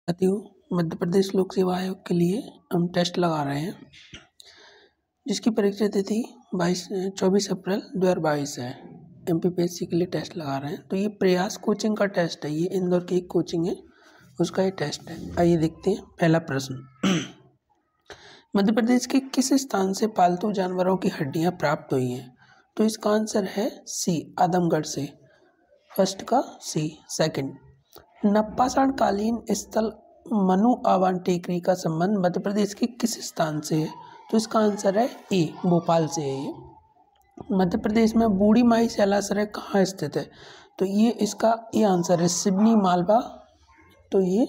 साथियों, मध्य प्रदेश लोक सेवा आयोग के लिए हम टेस्ट लगा रहे हैं, जिसकी परीक्षा तिथि 24 अप्रैल 2022 है। MPPSC के लिए टेस्ट लगा रहे हैं। तो ये प्रयास कोचिंग का टेस्ट है। ये इंदौर की एक कोचिंग है, उसका ये टेस्ट है। आइए देखते हैं पहला प्रश्न। मध्य प्रदेश के किस स्थान से पालतू जानवरों की हड्डियां प्राप्त हुई हैं? तो इसका आंसर है सी, आदमगढ़ से। फर्स्ट का सी। सेकंड, नप्पासाण कालीन स्थल मनु आवान टेकरी का संबंध मध्य प्रदेश के किस स्थान से है? तो इसका आंसर है ए, भोपाल से है। ये मध्य प्रदेश में बूढ़ी माई शैलाश्रय कहाँ स्थित है? तो ये इसका ये आंसर है सिवनी, मालवा। तो ये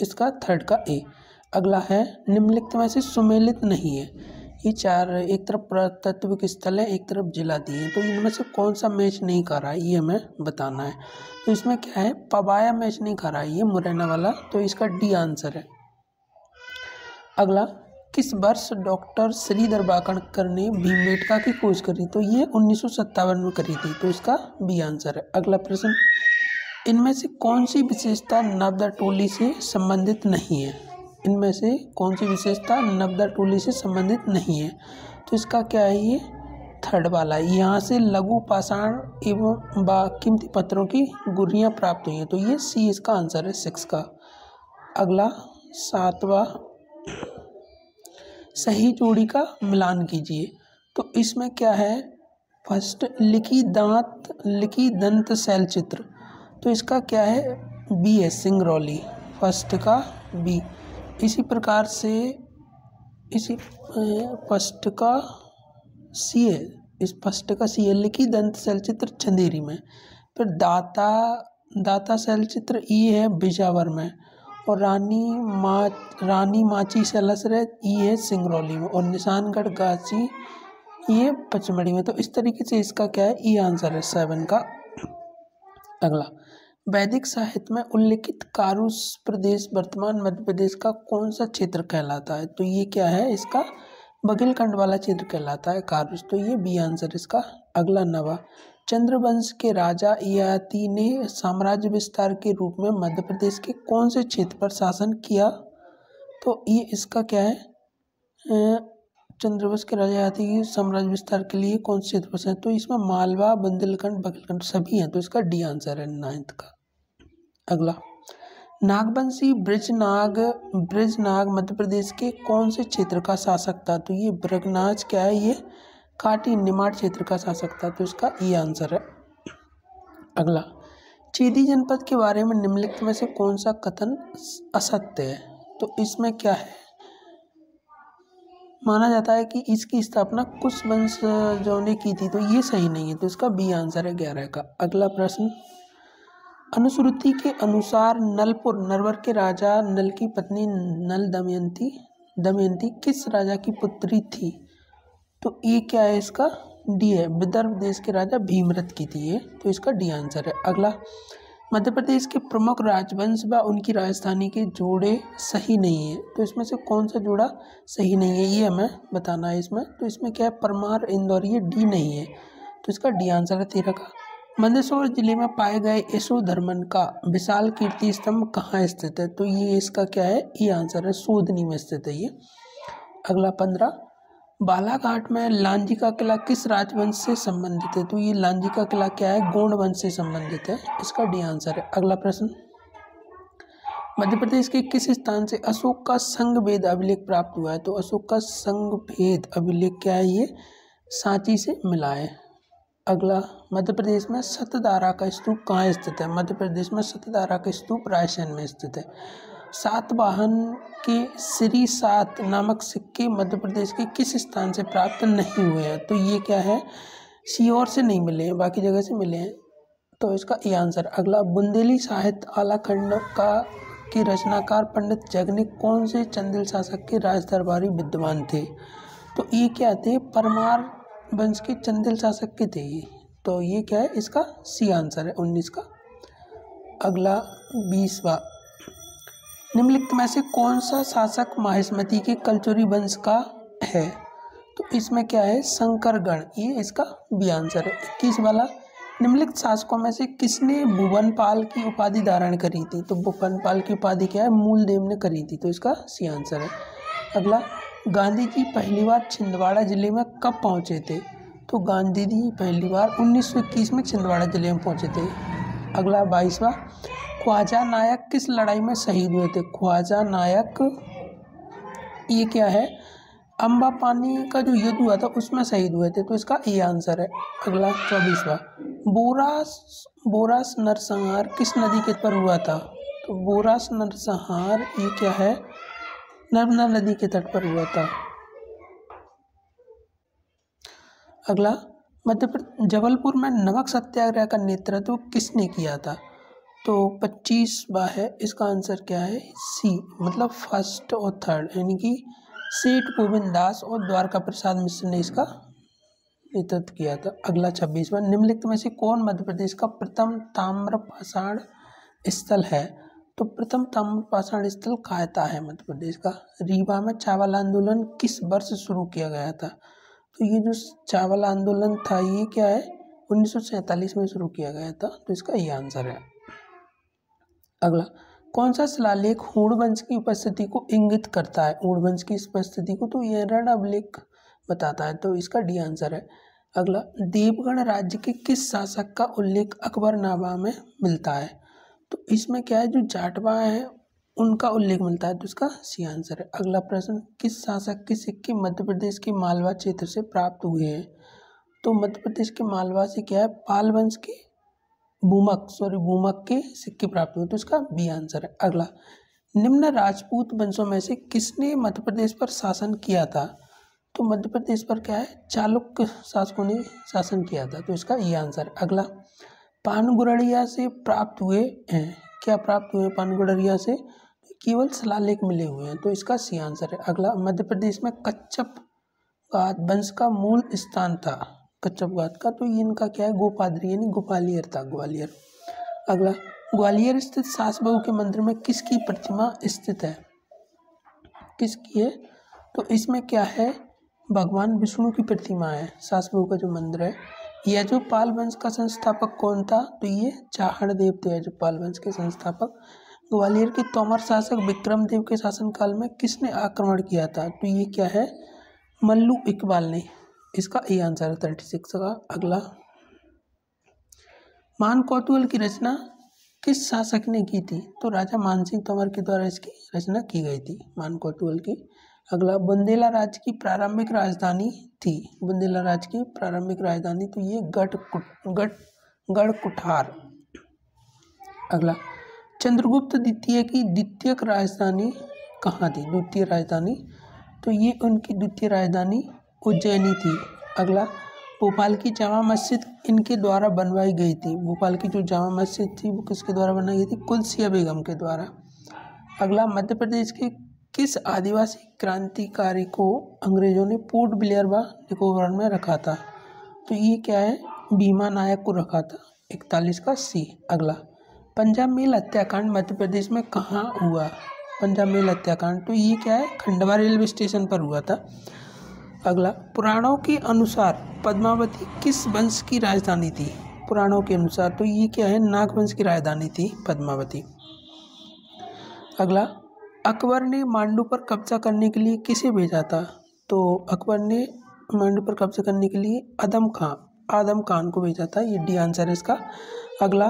इसका थर्ड का ए। अगला है, निम्नलिखित में से सुमेलित नहीं है। ये चार, एक तरफ पुरातत्विक स्थल है, एक तरफ जिला दिए हैं। तो इनमें से कौन सा मैच नहीं कर रहा है, ये हमें बताना है। तो इसमें क्या है, पबाया मैच नहीं कर रहा है, ये मुरैना वाला। तो इसका डी आंसर है। अगला, किस वर्ष डॉक्टर श्रीधर बाकणकर ने भीमबेटका की खोज करी? तो ये 1957 में करी थी। तो इसका बी आंसर है। अगला प्रश्न, इनमें से कौन सी विशेषता नर्मदा टोली से संबंधित नहीं है? इनमें से कौन सी विशेषता नर्मदा टोली से संबंधित नहीं है? तो इसका क्या है, ये थर्ड वाला। यहाँ से लघु पाषाण एवं कीमती पत्थरों की गुर्रियाँ प्राप्त हुई हैं। तो ये सी इसका आंसर है, 6 का। अगला, सातवां, सही जोड़ी का मिलान कीजिए। तो इसमें क्या है, फर्स्ट, लिखी दंत शैल चित्र। तो इसका क्या है, बी है, सिंगरौली। फर्स्ट का बी। इसी प्रकार से फर्स्ट का सी है, इस फर्स्ट का सी है, लिखी दंत शैल चित्र चंदेरी में। फिर दाता शैल चित्र ई है, बिजावर में। और रानी माची शैलाश्रय ई है, सिंगरौली में। और निशानगढ़ गाची ये पचमढ़ी में। तो इस तरीके से इसका क्या है, ई आंसर है, 7 का। अगला, वैदिक साहित्य में उल्लिखित कारुस प्रदेश वर्तमान मध्य प्रदेश का कौन सा क्षेत्र कहलाता है? तो ये क्या है, इसका बघेलखंड वाला क्षेत्र कहलाता है, कारुस। तो ये बी आंसर इसका। अगला, नवा, चंद्रवंश के राजा ययाति ने साम्राज्य विस्तार के रूप में मध्य प्रदेश के कौन से क्षेत्र पर शासन किया? तो ये इसका क्या है, चंद्रवंश के राजा ययाति के साम्राज्य विस्तार के लिए कौन से क्षेत्र पर शासन? तो इसमें मालवा, बुंदेलखंड, बघेलखंड सभी हैं। तो इसका डी आंसर है, 9th का। अगला, नागवंशी ब्रजनाग मध्य प्रदेश के कौन से क्षेत्र का शासक था? तो ये ब्रगनाज क्या है, ये काटी निमाड़ क्षेत्र का शासक था। तो इसका ई आंसर है। अगला, चेदी जनपद के बारे में निम्नलिखित में से कौन सा कथन असत्य है? तो इसमें क्या है, माना जाता है कि इसकी स्थापना कुश वंशजों ने की थी। तो ये सही नहीं है। तो इसका बी आंसर है, 11 का। अगला प्रश्न, अनुश्रुति के अनुसार नरवर के राजा नल की पत्नी नल दमयंती किस राजा की पुत्री थी? तो ये क्या है, इसका डी है, विदर्भ देश के राजा भीमरथ की थी ये। तो इसका डी आंसर है। अगला, मध्य प्रदेश के प्रमुख राजवंश व उनकी राजधानी के जोड़े सही नहीं है। तो इसमें से कौन सा जोड़ा सही नहीं है, ये हमें बताना है इसमें। तो इसमें क्या है, परमार, इंदौर, ये डी नहीं है। तो इसका डी आंसर है, 13 का। मंदसौर जिले में पाए गए यशोधर्मन का विशाल कीर्ति स्तंभ कहाँ स्थित है? तो ये इसका क्या है, ये आंसर है, सोधनी में स्थित है ये। अगला, 15, बालाघाट में लांजी का किला किस राजवंश से संबंधित है? तो ये लांजी का किला क्या है, गोंड वंश से संबंधित है। इसका डी आंसर है। अगला प्रश्न, मध्य प्रदेश के किस स्थान से अशोक का संघ भेद अभिलेख प्राप्त हुआ है? तो अशोक का संघ भेद अभिलेख क्या है, ये सांची से मिला है। अगला, मध्य प्रदेश में सतधारा का स्तूप कहाँ स्थित है? मध्य प्रदेश में सतधारा का स्तूप रायसेन में स्थित है। सातवाहन के श्री 7 नामक सिक्के मध्य प्रदेश के किस स्थान से प्राप्त नहीं हुए हैं? तो ये क्या है, सीहोर से नहीं मिले हैं, बाकी जगह से मिले हैं। तो इसका ये आंसर। अगला, बुंदेली साहित्य आलाखंड के रचनाकार पंडित जगनिक कौन से चंदेल शासक के राज दरबारी विद्वान थे? तो ये क्या थे, परमार वंश के चंदेल शासक के थे ये। तो ये क्या है, इसका सी आंसर है, 19 का। अगला, 20वां, निम्नलिखित में से कौन सा शासक माहिष्मती के कलचुरी वंश का है? तो इसमें क्या है, शंकरगण, ये इसका बी आंसर है। 21 वाला, निम्नलिखित शासकों में से किसने भुवनपाल की उपाधि धारण करी थी? तो भुवनपाल की उपाधि क्या है? मूलदेव ने करी थी, तो इसका सी आंसर है। अगला, गांधी जी पहली बार छिंदवाड़ा जिले में कब पहुंचे थे? तो गांधी जी पहली बार 1921 में छिंदवाड़ा जिले में पहुंचे थे। अगला 22वां, ख्वाजा नायक किस लड़ाई में शहीद हुए थे? ख्वाजा नायक ये क्या है? अम्बापानी का जो युद्ध हुआ था उसमें शहीद हुए थे, तो इसका ए आंसर है। अगला 24वां, बोरास नरसंहार किस नदी के तट पर हुआ था? तो बोरास नरसंहार ये क्या है? नर्मदा नदी के तट पर हुआ था। अगला, जबलपुर में नमक सत्याग्रह का नेतृत्व किसने किया था? तो 25वां है, इसका आंसर क्या है? सी, मतलब फर्स्ट और थर्ड, यानी कि सेठ गोविंद दास और द्वारका प्रसाद मिश्र ने इसका नेतृत्व किया था। अगला 26वां, निम्नलिखित में से कौन मध्य प्रदेश का प्रथम ताम्रपाषाण स्थल है? तो प्रथम ताम्रपाषाण स्थल कायता है मध्य प्रदेश का। रीवा में चावल आंदोलन किस वर्ष शुरू किया गया था? तो ये जो चावल आंदोलन था ये क्या है? 1947 में शुरू किया गया था, तो इसका ये आंसर है। अगला, कौन सा शिलालेख हूण वंश की उपस्थिति को इंगित करता है? हूण वंश की उपस्थिति को तो ये रण अभिलेख बताता है, तो इसका डी आंसर है। अगला, देवगढ़ राज्य के किस शासक का उल्लेख अकबरनामा में मिलता है? तो इसमें क्या है? जो जाटवा है उनका उल्लेख मिलता है, तो इसका सी आंसर है। अगला प्रश्न, किस शासक के सिक्के मध्य प्रदेश के मालवा क्षेत्र से प्राप्त हुए हैं? तो मध्य प्रदेश के मालवा से क्या है? पाल वंश के भूमक के सिक्के प्राप्त हुए, तो इसका बी आंसर है। अगला, निम्न राजपूत वंशों में से किसने मध्य प्रदेश पर शासन किया था? तो मध्य प्रदेश पर क्या है? चालुक्य शासकों ने शासन किया था, तो इसका ये आंसर है। अगला, पानगुड़िया से प्राप्त हुए हैं, क्या प्राप्त हुए पानगुड़िया से? केवल शिलालेख मिले हुए हैं, तो इसका सी आंसर है। अगला, मध्य प्रदेश में कच्छप वंश का मूल स्थान था कच्छप का, तो इनका क्या है? गोपाद्री यानी ग्वालियर था, ग्वालियर। अगला, ग्वालियर स्थित सास बहू के मंदिर में किसकी प्रतिमा स्थित है? किसकी है? तो इसमें क्या है? भगवान विष्णु की प्रतिमा है। सास बहू का जो मंदिर है। यजुपाल वंश का संस्थापक कौन था? तो ये चाहड़देव थे, यजुपाल वंश के संस्थापक। ग्वालियर के तोमर शासक विक्रमदेव के शासनकाल में किसने आक्रमण किया था? तो ये क्या है? मल्लू इकबाल ने, इसका ए आंसर है 36 का। अगला, मानकौतुल की रचना किस शासक ने की थी? तो राजा मानसिंह तोमर के द्वारा इसकी रचना की गई थी, मानकौतुल की। अगला, बुंदेला राज्य की प्रारंभिक राजधानी थी। बुंदेला राज्य की प्रारंभिक राजधानी तो ये गढ़कुठार। अगला, चंद्रगुप्त द्वितीय की द्वितीयक राजधानी कहाँ थी? द्वितीय राजधानी तो ये उनकी द्वितीय राजधानी उज्जैनी थी। अगला, भोपाल की जामा मस्जिद इनके द्वारा बनवाई गई थी। भोपाल की जो जामा मस्जिद थी वो किसके द्वारा बनाई गई थी? कुलसिया बेगम के द्वारा। अगला, मध्य प्रदेश के किस आदिवासी क्रांतिकारी को अंग्रेजों ने पोर्ट ब्लेयर व निकोबार में रखा था? तो ये क्या है? भीमा नायक को रखा था, 41 का सी। अगला, पंजाब मेल हत्याकांड मध्य प्रदेश में कहाँ हुआ? पंजाब मेल हत्याकांड तो ये क्या है? खंडवा रेलवे स्टेशन पर हुआ था। अगला, पुराणों के अनुसार पद्मावती किस वंश की राजधानी थी? पुराणों के अनुसार तो ये क्या है? नाग वंश की राजधानी थी पद्मावती। अगला, अकबर ने मांडू पर कब्जा करने के लिए किसे भेजा था? तो अकबर ने मांडू पर कब्जा करने के लिए आदम खान को भेजा था, ये डी आंसर है इसका। अगला,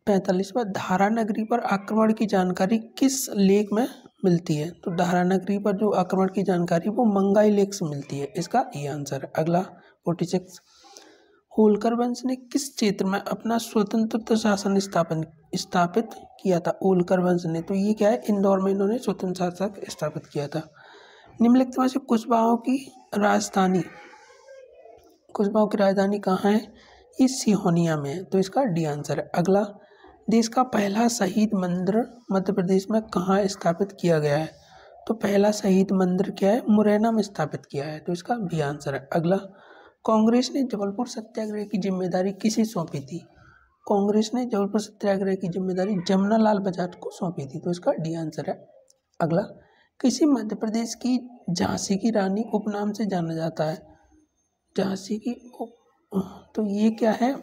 45वां, धारा नगरी पर आक्रमण की जानकारी किस लेख में मिलती है? तो धारा नगरी पर जो आक्रमण की जानकारी वो मंगाई लेख से मिलती है, इसका ये आंसर है। अगला 46, होलकर वंश ने किस क्षेत्र में अपना स्वतंत्र शासन स्थापित किया था? होलकर वंश ने तो ये क्या है? इंदौर में इन्होंने स्वतंत्र शासन स्थापित किया था। निम्नलिखित में से कुशवाहों की राजधानी कहाँ है? ये सिहोनिया में है, तो इसका डी आंसर है। अगला, देश का पहला शहीद मंदिर मध्य प्रदेश में कहाँ स्थापित किया गया है? तो पहला शहीद मंदिर क्या है? मुरैना में स्थापित किया है, तो इसका बी आंसर है। अगला, कांग्रेस ने जबलपुर सत्याग्रह की जिम्मेदारी किसे सौंपी थी? कांग्रेस ने जबलपुर सत्याग्रह की जिम्मेदारी जमनालाल बजाज को सौंपी थी, तो इसका डी आंसर है। अगला, किसी मध्य प्रदेश की झांसी की रानी उपनाम से जाना जाता है? झांसी की तो ये क्या है?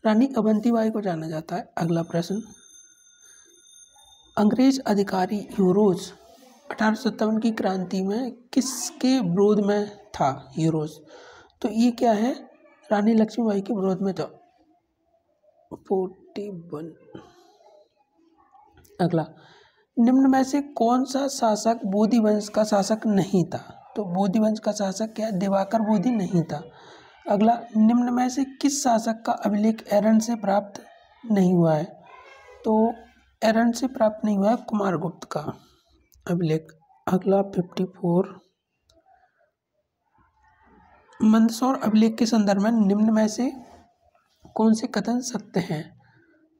रानी अवंतीबाई को जाना जाता है। अगला प्रश्न, अंग्रेज अधिकारी यूरोज 1857 की क्रांति में किसके विरोध में था? यूरोज, तो ये क्या है? रानी लक्ष्मीबाई के विरोध में था। 41। अगला, निम्न में से कौन सा शासक बोधि वंश का शासक नहीं था? तो बोधि वंश का शासक क्या है? दिवाकर बोधि नहीं था। अगला, निम्न में से किस शासक का अभिलेख एरन से प्राप्त नहीं हुआ है? तो एरन से प्राप्त नहीं हुआ है कुमारगुप्त का अभिलेख। अगला 54, मंदसौर अभिलेख के संदर्भ में निम्न में से कौन से कथन सत्य हैं?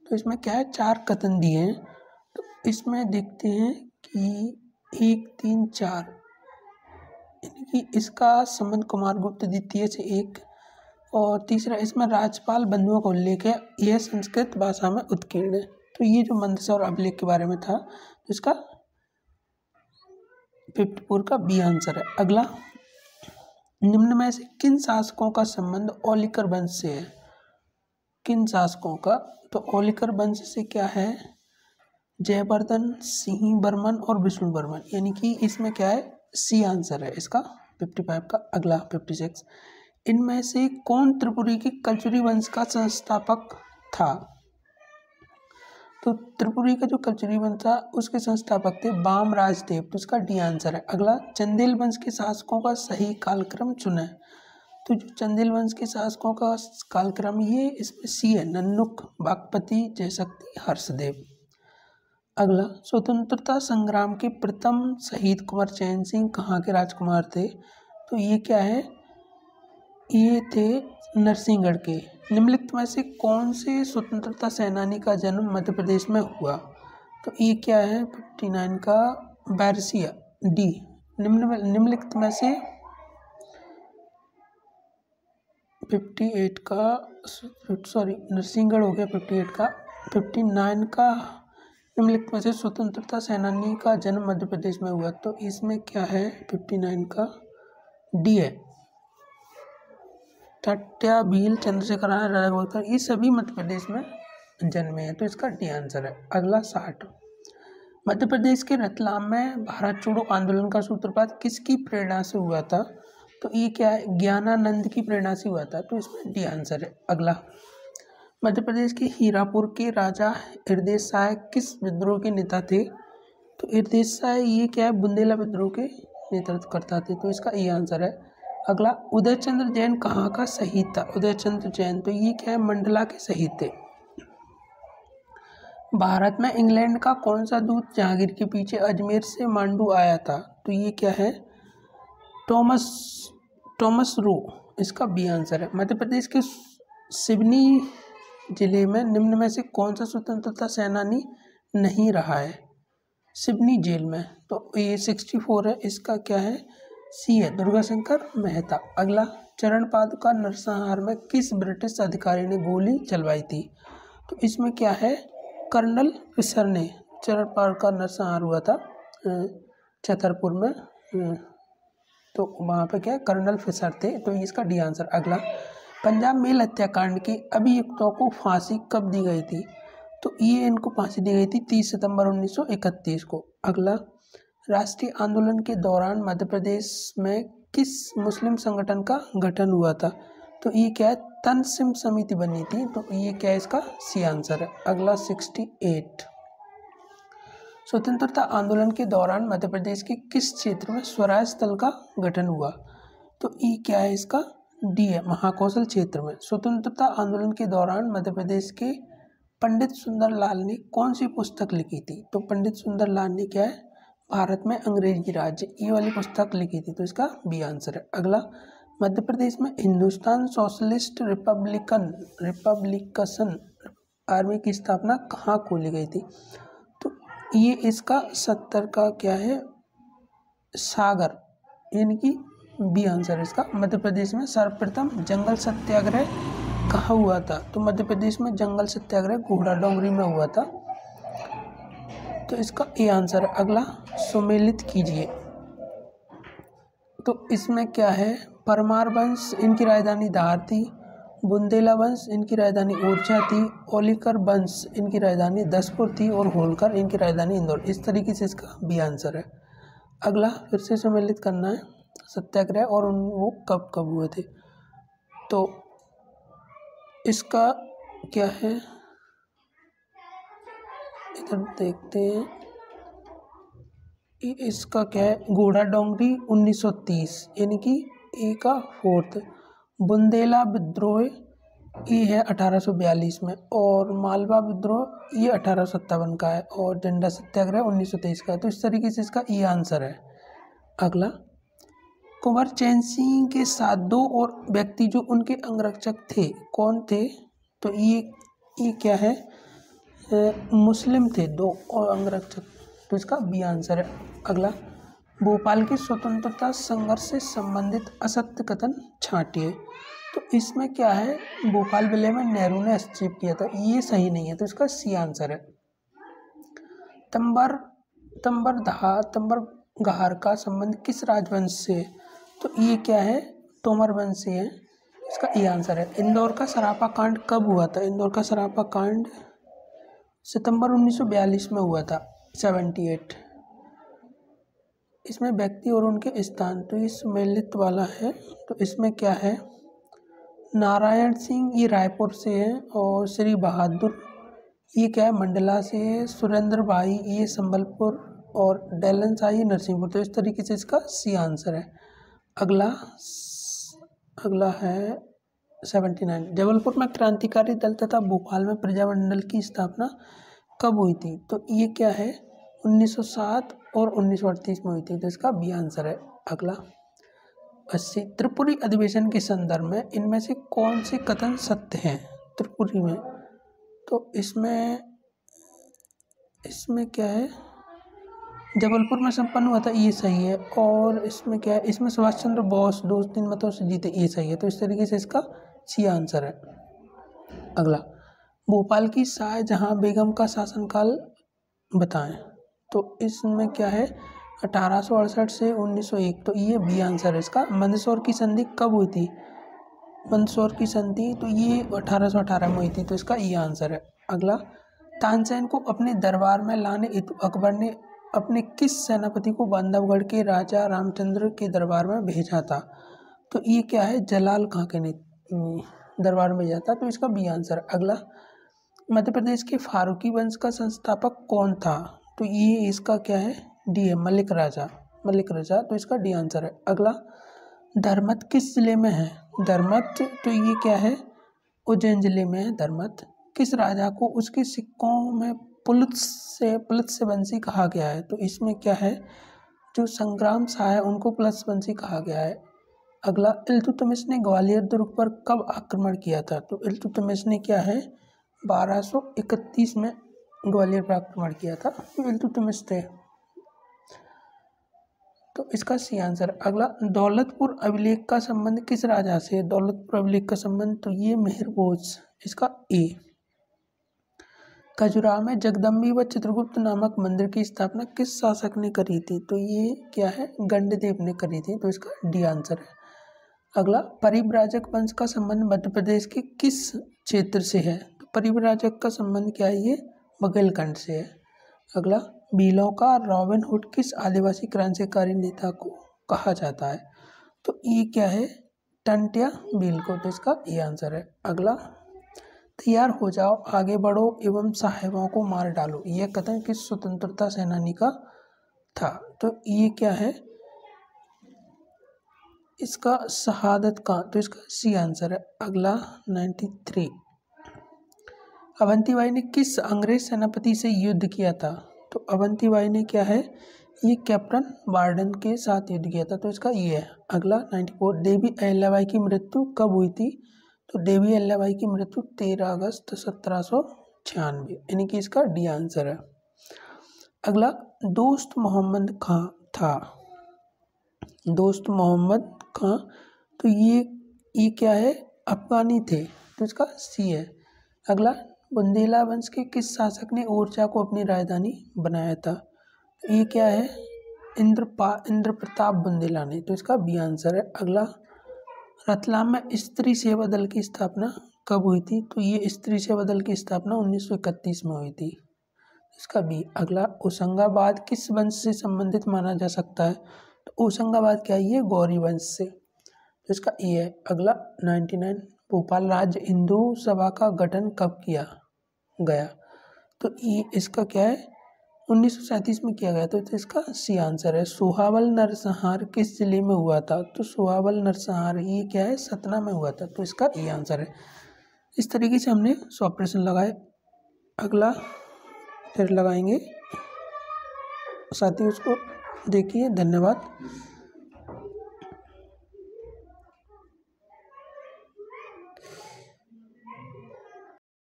तो इसमें क्या है? 4 कथन दिए हैं। तो इसमें देखते हैं कि 1, 3, 4, यानी कि इसका संबंध कुमारगुप्त द्वितीय से 1, और तीसरा इसमें राजपाल बंधुओं का उल्लेख है, यह संस्कृत भाषा में उत्कीर्ण है। तो ये जो मंदसौर अभिलेख के बारे में था, तो इसका 54 का बी आंसर है। अगला, निम्न में से किन शासकों का संबंध ओलिकर वंश से है? किन शासकों का? तो ओलिकर वंश से क्या है? जयवर्धन, सिंह बर्मन और विष्णु बर्मन, यानी कि इसमें क्या है? सी आंसर है इसका 55 का। अगला 56, इनमें से कौन त्रिपुरी के कल्चुरी वंश का संस्थापक था? तो त्रिपुरी का जो कल्चुरी वंश था उसके संस्थापक थे बाम राजदेव, तो इसका डी आंसर है। अगला, चंदेल वंश के शासकों का सही कालक्रम चुनें। तो जो चंदेल वंश के शासकों का कालक्रम, ये इसमें सी है, नन्नुक, बागपति, जयशक्ति, हर्षदेव। अगला, स्वतंत्रता संग्राम के प्रथम शहीद कुंवर चैन सिंह कहाँ के राजकुमार थे? तो ये क्या है? ये थे नरसिंहगढ़ के। निम्नलिखित में से कौन से स्वतंत्रता सेनानी का जन्म मध्य प्रदेश में हुआ? तो ये क्या है? 59 का बैरसिया, डी। निम्नलिखित में से 58 का, सॉरी नरसिंहगढ़ हो गया 58 का, 59 का, निम्नलिखित में से स्वतंत्रता सेनानी का जन्म मध्य प्रदेश में हुआ। तो इसमें क्या है? 59 का डी है, टट्या भील, चंद्रशेखर आजाद, राजा गोलकर, ये सभी मध्य प्रदेश में जन्मे हैं। तो इसका डी आंसर है। अगला 60, मध्य प्रदेश के रतलाम में भारत छोड़ो आंदोलन का सूत्रपात किसकी प्रेरणा से हुआ था? तो ये क्या है? ज्ञानानंद की प्रेरणा से हुआ था। तो इसमें डी आंसर है। अगला, मध्य प्रदेश के हीरापुर के राजा हृदय शाह किस विद्रोह के नेता थे? तो हृदय शाह ये क्या है? बुंदेला विद्रोह के नेतृत्व करता थे। तो इसका ये आंसर है। अगला, उदयचंद्र जैन कहाँ का शहीद था? उदयचंद्र जैन, तो ये क्या है? मंडला के शहीद थे। भारत में इंग्लैंड का कौन सा दूत जहांगीर के पीछे अजमेर से मांडू आया था? तो ये क्या है? टॉमस रो, इसका बी आंसर है। मध्य प्रदेश के सिवनी जिले में निम्न में से कौन सा स्वतंत्रता सेनानी नहीं रहा है? सिवनी जेल में, तो ये 64 है, इसका क्या है? सी है, दुर्गाशंकर मेहता। अगला, चरण पादुका नरसंहार में किस ब्रिटिश अधिकारी ने गोली चलवाई थी? तो इसमें क्या है? कर्नल फिशर ने। चरण पादुका नरसंहार हुआ था छतरपुर में, तो वहाँ पे क्या है? कर्नल फिशर थे। तो इसका डी आंसर। अगला, पंजाब मेल हत्याकांड के अभियुक्तों को फांसी कब दी गई थी? तो ये इनको फांसी दी गई थी 30 सितंबर 1931 को। अगला, राष्ट्रीय आंदोलन के दौरान मध्य प्रदेश में किस मुस्लिम संगठन का गठन हुआ था? तो ये क्या है? तनसिम समिति बनी थी। तो ये क्या है? इसका सी आंसर है। अगला 68, स्वतंत्रता आंदोलन के दौरान मध्य प्रदेश के किस क्षेत्र में स्वराज स्थल का गठन हुआ? तो ये क्या है? इसका डी है, महाकौशल क्षेत्र में। स्वतंत्रता आंदोलन के दौरान मध्य प्रदेश के पंडित सुंदरलाल ने कौन सी पुस्तक लिखी थी? तो पंडित सुंदरलाल ने क्या है? भारत में अंग्रेजी राज्य, ये वाली पुस्तक लिखी थी। तो इसका बी आंसर है। अगला, मध्य प्रदेश में हिंदुस्तान सोशलिस्ट रिपब्लिकन आर्मी की स्थापना कहाँ खोली गई थी? तो ये इसका 70 का क्या है? सागर, यानी कि बी आंसर है इसका। मध्य प्रदेश में सर्वप्रथम जंगल सत्याग्रह कहाँ हुआ था? तो मध्य प्रदेश में जंगल सत्याग्रह घोड़ा डोंगरी में हुआ था। तो इसका ए आंसर है। अगला, सुमेलित कीजिए। तो इसमें क्या है? परमार वंश, इनकी राजधानी धार थी। बुंदेला वंश इनकी राजधानी ओरछा थी, ओलिकर वंश इनकी राजधानी दसपुर थी और होलकर इनकी राजधानी इंदौर। इस तरीके से इसका बी आंसर है। अगला फिर से सम्मिलित करना है सत्याग्रह और वो कब कब हुए थे। तो इसका क्या है, इधर देखते हैं, इसका क्या है, घोड़ा डोंगरी 1930 यानी कि ए का फोर्थ। बुंदेला विद्रोह ये है 1842 में, और मालवा विद्रोह ये 1857 का है, और डंडा सत्याग्रह 1923 का है। तो इस तरीके से इसका ये आंसर है। अगला, कुंवर चैन सिंह के साथ 2 और व्यक्ति जो उनके अंगरक्षक थे, कौन थे? तो ये क्या है, मुस्लिम थे 2 और अंगरक्षक। तो इसका बी आंसर है। अगला, भोपाल के स्वतंत्रता संघर्ष से संबंधित असत्य कथन छांटिए। तो इसमें क्या है, भोपाल विलय में नेहरू ने हस्तक्षेप किया था, ये सही नहीं है। तो इसका सी आंसर है। तंबर गहार का संबंध किस राजवंश से? तो ये क्या है, तोमर वंश से है। इसका ये आंसर है। इंदौर का सरापा कांड कब हुआ था? इंदौर का सरापा कांड सितंबर 1942 में हुआ था, 78। इसमें व्यक्ति और उनके स्थान, तो ये सम्मिलित वाला है। तो इसमें क्या है, नारायण सिंह ये रायपुर से है, और श्री बहादुर ये क्या है, मंडला से है। सुरेंद्र भाई ये संबलपुर, और डैलन शाही नरसिंहपुर। तो इस तरीके से इसका सी आंसर है। अगला है 79। जबलपुर में क्रांतिकारी दल तथा भोपाल में प्रजामंडल की स्थापना कब हुई थी? तो ये क्या है, 1907 और 1938 में हुई थी। तो इसका बी आंसर है। अगला 80। त्रिपुरी अधिवेशन के संदर्भ में इनमें से कौन से कथन सत्य हैं त्रिपुरी में? तो इसमें क्या है, जबलपुर में संपन्न हुआ था, ये सही है। और इसमें क्या है, इसमें सुभाष चंद्र बोस 2-3 मतों से जीते, ये सही है। तो इस तरीके से इसका सी आंसर है। अगला, भोपाल की शाहजहां बेगम का शासनकाल बताएं। तो इसमें क्या है, 1868 से 1901। तो ये बी आंसर है इसका। मंदसौर की संधि कब हुई थी? मंदसौर की संधि तो ये 1818 में हुई थी। तो इसका ये आंसर है। अगला, तानसेन को अपने दरबार में लाने हेतु अकबर ने अपने किस सेनापति को बांधवगढ़ के राजा रामचंद्र के दरबार में भेजा था? तो ये क्या है, जलाल खां के दरबार में भेजा था। तो इसका बी आंसर। अगला, मध्य प्रदेश के फारूकी वंश का संस्थापक कौन था? तो ये इसका क्या है, डी है, मलिक राजा। तो इसका डी आंसर है। अगला, धर्मत किस जिले में है? धर्मत तो ये क्या है, उज्जैन जिले में है धर्मत। किस राजा को उसके सिक्कों में पुलत्स्य वंशी कहा गया है? तो इसमें क्या है, जो संग्राम शाह है उनको पुलत्स्य वंशी कहा गया है। अगला, इल्तुतमिश ने ग्वालियर दुर्ग पर कब आक्रमण किया था? तो इल्तुतमिश ने क्या है, 1231 में ग्वालियर पर आक्रमण किया था। तो इल्तुतमिश थे। तो इसका सी आंसर। अगला, दौलतपुर अभिलेख का संबंध किस राजा से? दौलतपुर अभिलेख का संबंध तो ये मेहर भोज। इसका ए। खजुराहो में जगदम्बी व चित्रगुप्त नामक मंदिर की स्थापना किस शासक ने करी थी? तो ये क्या है, गंडदेव ने करी थी। तो इसका डी आंसर है। अगला, परिव्राजक वंश का संबंध मध्य प्रदेश के किस क्षेत्र से है? तो परिव्राजक का संबंध क्या है, ये बघेलखंड से है। अगला, भीलों का रॉबिन हुड किस आदिवासी क्रांतिकारी नेता को कहा जाता है? तो ये क्या है, टंटिया भील को। तो इसका ये आंसर है। अगला, तैयार हो जाओ, आगे बढ़ो एवं साहेबों को मार डालो, यह कथन किस स्वतंत्रता सेनानी का था? तो ये क्या है, इसका शहादत का। तो इसका सी आंसर है। अगला 93। अवंतीबाई ने किस अंग्रेज सेनापति से युद्ध किया था? तो अवंतीबाई ने क्या है, ये कैप्टन वार्डन के साथ युद्ध किया था। तो इसका ये है। अगला 94। देवी अहिल्याबाई की मृत्यु कब हुई थी? तो देवी अहिल्याबाई की मृत्यु 13 अगस्त 1796, यानी कि इसका डी आंसर है। अगला, दोस्त मोहम्मद खां था। दोस्त मोहम्मद खां तो ये क्या है, अफगानी थे। तो इसका सी है। अगला, बुंदेला वंश के किस शासक ने ओरछा को अपनी राजधानी बनाया था? ये क्या है, इंद्र प्रताप बुंदेला ने। तो इसका बी आंसर है। अगला, रतलाम में स्त्री सेवा दल की स्थापना कब हुई थी? तो ये स्त्री सेवा दल की स्थापना 1931 में हुई थी। इसका बी। अगला, होशंगाबाद किस वंश से संबंधित माना जा सकता है? तो होशंगाबाद क्या है? ये गौरी वंश से। तो इसका ए है। अगला 99, भोपाल राज्य हिंदू सभा का गठन कब किया गया? तो ये इसका क्या है? 1937 में किया गया। तो इसका सी आंसर है। सोहावल नरसंहार किस जिले में हुआ था? तो सोहावल नरसंहार ये क्या है? सतना में हुआ था। तो इसका ए आंसर है। इस तरीके से हमने 100 प्रश्न लगाए। अगला फिर लगाएंगे, साथियों उसको देखिए। धन्यवाद।